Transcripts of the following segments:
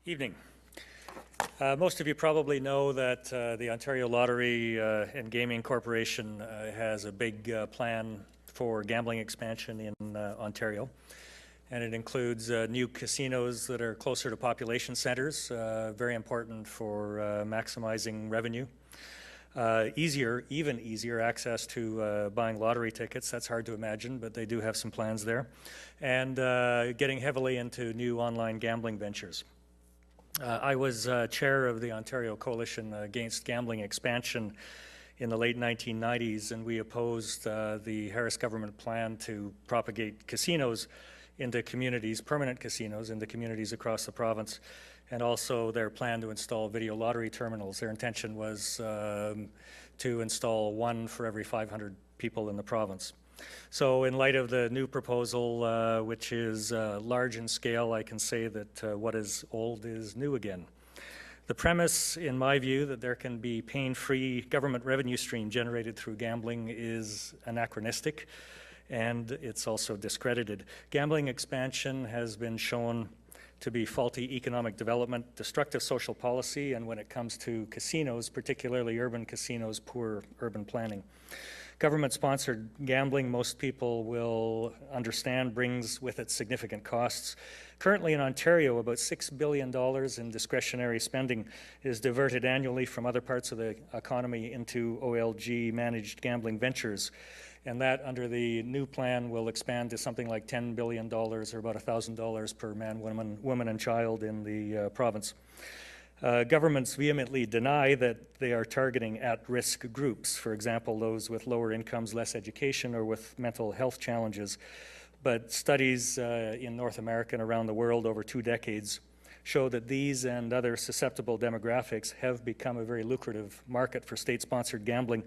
Evening. Most of you probably know that the Ontario Lottery and Gaming Corporation has a big plan for gambling expansion in Ontario. And it includes new casinos that are closer to population centres, very important for maximizing revenue. Even easier access to buying lottery tickets. That's hard to imagine, but they do have some plans there. And getting heavily into new online gambling ventures. I was chair of the Ontario Coalition Against Gambling Expansion in the late 1990s, and we opposed the Harris government plan to propagate casinos into communities, permanent casinos into communities across the province, and also their plan to install video lottery terminals. Their intention was to install one for every 500 people in the province. So in light of the new proposal, which is large in scale, I can say that what is old is new again. The premise, in my view, that there can be pain-free government revenue stream generated through gambling is anachronistic, and it's also discredited. Gambling expansion has been shown to be faulty economic development, destructive social policy, and when it comes to casinos, particularly urban casinos, poor urban planning. Government-sponsored gambling, most people will understand, brings with it significant costs. Currently in Ontario, about $6 billion in discretionary spending is diverted annually from other parts of the economy into OLG-managed gambling ventures. And that, under the new plan, will expand to something like $10 billion, or about $1,000 per man, woman, and child in the province. Governments vehemently deny that they are targeting at-risk groups, for example, those with lower incomes, less education, or with mental health challenges. But studies in North America and around the world over 2 decades show that these and other susceptible demographics have become a very lucrative market for state-sponsored gambling.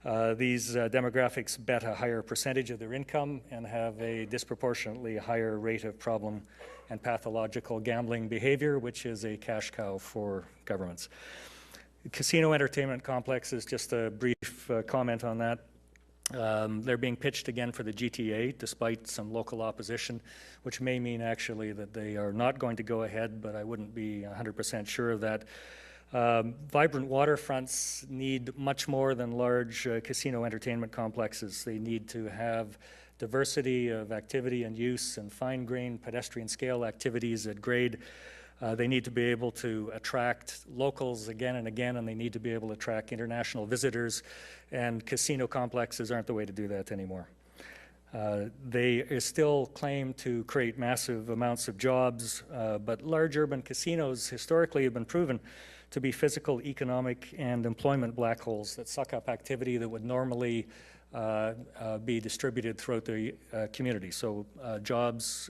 These demographics bet a higher percentage of their income and have a disproportionately higher rate of problem and pathological gambling behavior, which is a cash cow for governments. Casino entertainment complexes, just a brief comment on that. They're being pitched again for the GTA, despite some local opposition, which may mean actually that they are not going to go ahead, but I wouldn't be 100% sure of that. Vibrant waterfronts need much more than large casino entertainment complexes. They need to have diversity of activity and use and fine-grained pedestrian scale activities at grade. They need to be able to attract locals again and again, and they need to be able to attract international visitors, and casino complexes aren't the way to do that anymore. They still claim to create massive amounts of jobs, but large urban casinos historically have been proven to be physical, economic, and employment black holes that suck up activity that would normally be distributed throughout the community. So jobs,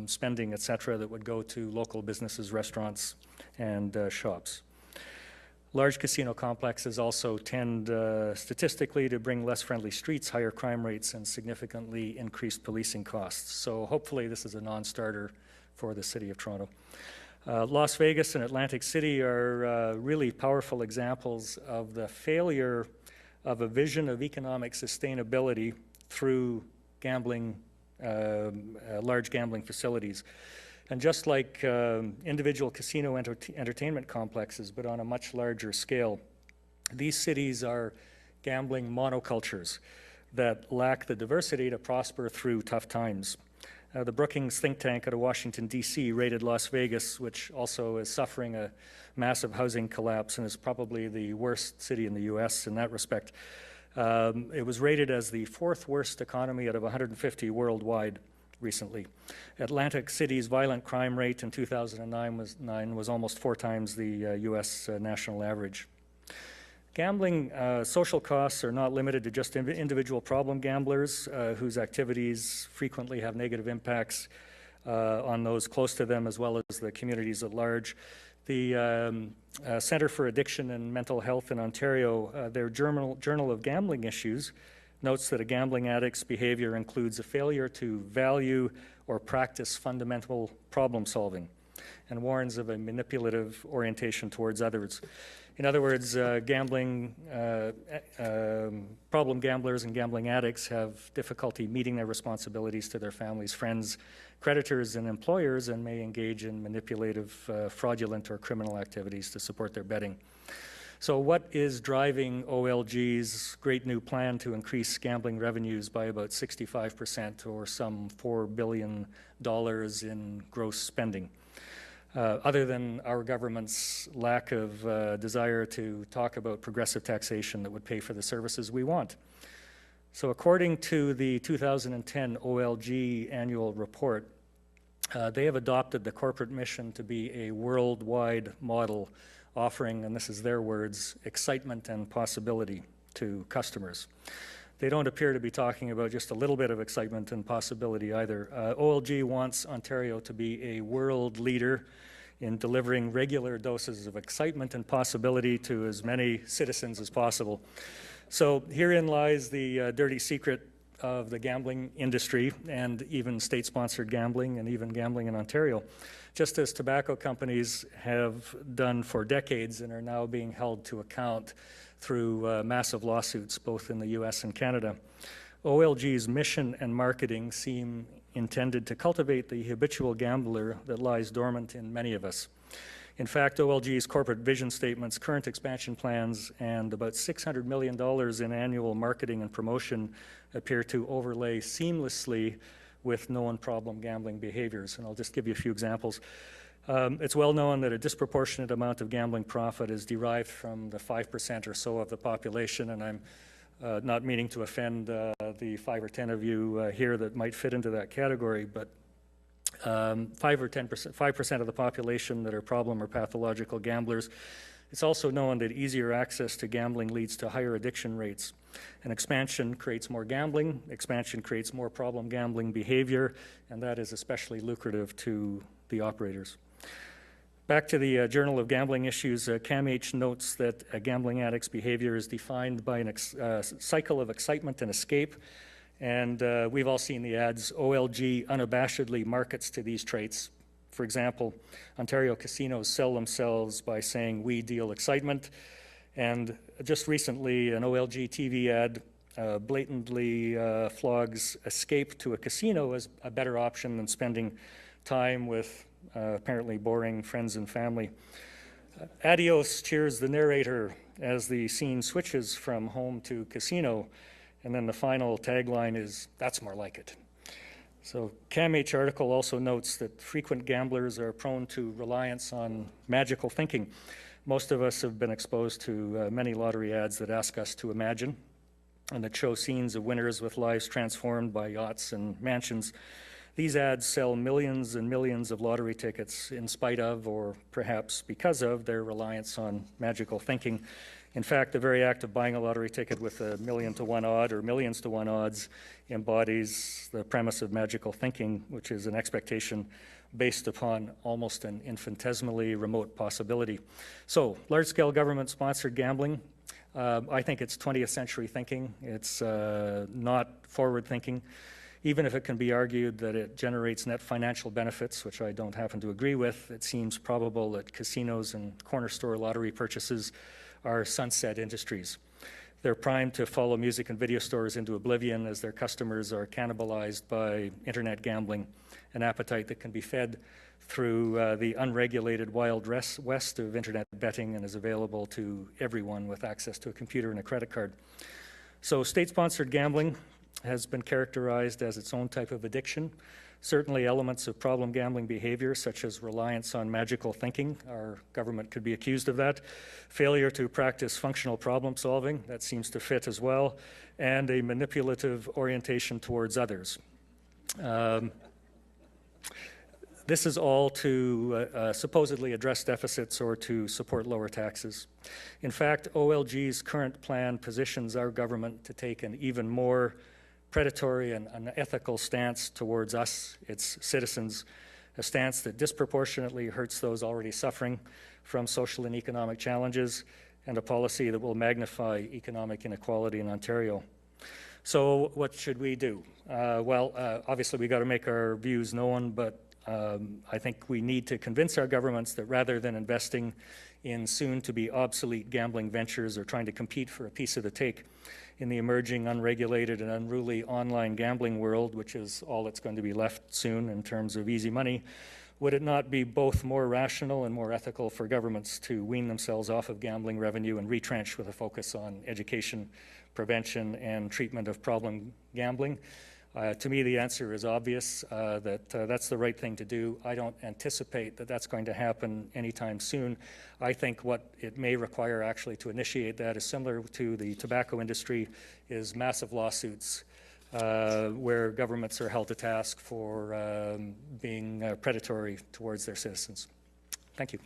spending, etc., that would go to local businesses, restaurants, and shops. Large casino complexes also tend statistically to bring less friendly streets, higher crime rates, and significantly increased policing costs. So hopefully this is a non-starter for the City of Toronto. Las Vegas and Atlantic City are really powerful examples of the failure of a vision of economic sustainability through gambling, large gambling facilities. And just like individual casino entertainment complexes, but on a much larger scale, these cities are gambling monocultures that lack the diversity to prosper through tough times. The Brookings think tank out of Washington, D.C. rated Las Vegas, which also is suffering a massive housing collapse and is probably the worst city in the U.S. in that respect. It was rated as the 4th worst economy out of 150 worldwide recently. Atlantic City's violent crime rate in 2009 was almost 4 times the U.S. National average. Gambling social costs are not limited to just individual problem gamblers whose activities frequently have negative impacts on those close to them as well as the communities at large. The Centre for Addiction and Mental Health in Ontario, their Journal of Gambling Issues, notes that a gambling addict's behavior includes a failure to value or practice fundamental problem solving. and warns of a manipulative orientation towards others. In other words, problem gamblers and gambling addicts have difficulty meeting their responsibilities to their families, friends, creditors, and employers, and may engage in manipulative, fraudulent, or criminal activities to support their betting. So what is driving OLG's great new plan to increase gambling revenues by about 65%, or some $4 billion in gross spending? Other than our government's lack of desire to talk about progressive taxation that would pay for the services we want. So according to the 2010 OLG annual report, they have adopted the corporate mission to be a worldwide model offering, and this is their words, excitement and possibility to customers. They don't appear to be talking about just a little bit of excitement and possibility either. OLG wants Ontario to be a world leader in delivering regular doses of excitement and possibility to as many citizens as possible. So herein lies the dirty secret of the gambling industry, and even state-sponsored gambling, and even gambling in Ontario. Just as tobacco companies have done for decades and are now being held to account through massive lawsuits both in the US and Canada. OLG's mission and marketing seem intended to cultivate the habitual gambler that lies dormant in many of us. In fact, OLG's corporate vision statements, current expansion plans, and about $600 million in annual marketing and promotion appear to overlay seamlessly with known problem gambling behaviors. And I'll just give you a few examples. It's well known that a disproportionate amount of gambling profit is derived from the 5% or so of the population, and I'm not meaning to offend the 5 or 10 of you here that might fit into that category, but 5% of the population that are problem or pathological gamblers. It's also known that easier access to gambling leads to higher addiction rates. And expansion creates more gambling, expansion creates more problem gambling behavior, and that is especially lucrative to the operators. Back to the Journal of Gambling Issues, CAMH notes that a gambling addict's behavior is defined by a cycle of excitement and escape. And we've all seen the ads. OLG unabashedly markets to these traits. For example, Ontario casinos sell themselves by saying, "We deal excitement." And just recently, an OLG TV ad blatantly flogs escape to a casino as a better option than spending time with apparently boring friends and family. Adios cheers the narrator as the scene switches from home to casino. And then the final tagline is, "That's more like it." So CAMH article also notes that frequent gamblers are prone to reliance on magical thinking. Most of us have been exposed to many lottery ads that ask us to imagine and that show scenes of winners with lives transformed by yachts and mansions. These ads sell millions and millions of lottery tickets in spite of, or perhaps because of, their reliance on magical thinking. In fact, the very act of buying a lottery ticket with a 1,000,000-to-1 odd or millions to 1 odds embodies the premise of magical thinking, which is an expectation based upon almost an infinitesimally remote possibility. So, large-scale government-sponsored gambling, I think it's 20th century thinking. It's not forward thinking. Even if it can be argued that it generates net financial benefits, which I don't happen to agree with, it seems probable that casinos and corner store lottery purchases are sunset industries. They're primed to follow music and video stores into oblivion as their customers are cannibalized by internet gambling, an appetite that can be fed through the unregulated wild west of internet betting and is available to everyone with access to a computer and a credit card. So state-sponsored gambling has been characterized as its own type of addiction. Certainly elements of problem gambling behavior, such as reliance on magical thinking, our government could be accused of that. Failure to practice functional problem solving, that seems to fit as well, and a manipulative orientation towards others. This is all to supposedly address deficits or to support lower taxes. In fact, OLG's current plan positions our government to take an even more predatory and unethical stance towards us, its citizens, a stance that disproportionately hurts those already suffering from social and economic challenges, and a policy that will magnify economic inequality in Ontario. So what should we do? Obviously we got to make our views known, but I think we need to convince our governments that rather than investing in soon-to-be obsolete gambling ventures or trying to compete for a piece of the cake in the emerging, unregulated, and unruly online gambling world, which is all that's going to be left soon in terms of easy money, would it not be both more rational and more ethical for governments to wean themselves off of gambling revenue and retrench with a focus on education, prevention, and treatment of problem gambling? To me, the answer is obvious, that's the right thing to do. I don't anticipate that that's going to happen anytime soon. I think what it may require actually to initiate that is similar to the tobacco industry, is massive lawsuits where governments are held to task for being predatory towards their citizens. Thank you.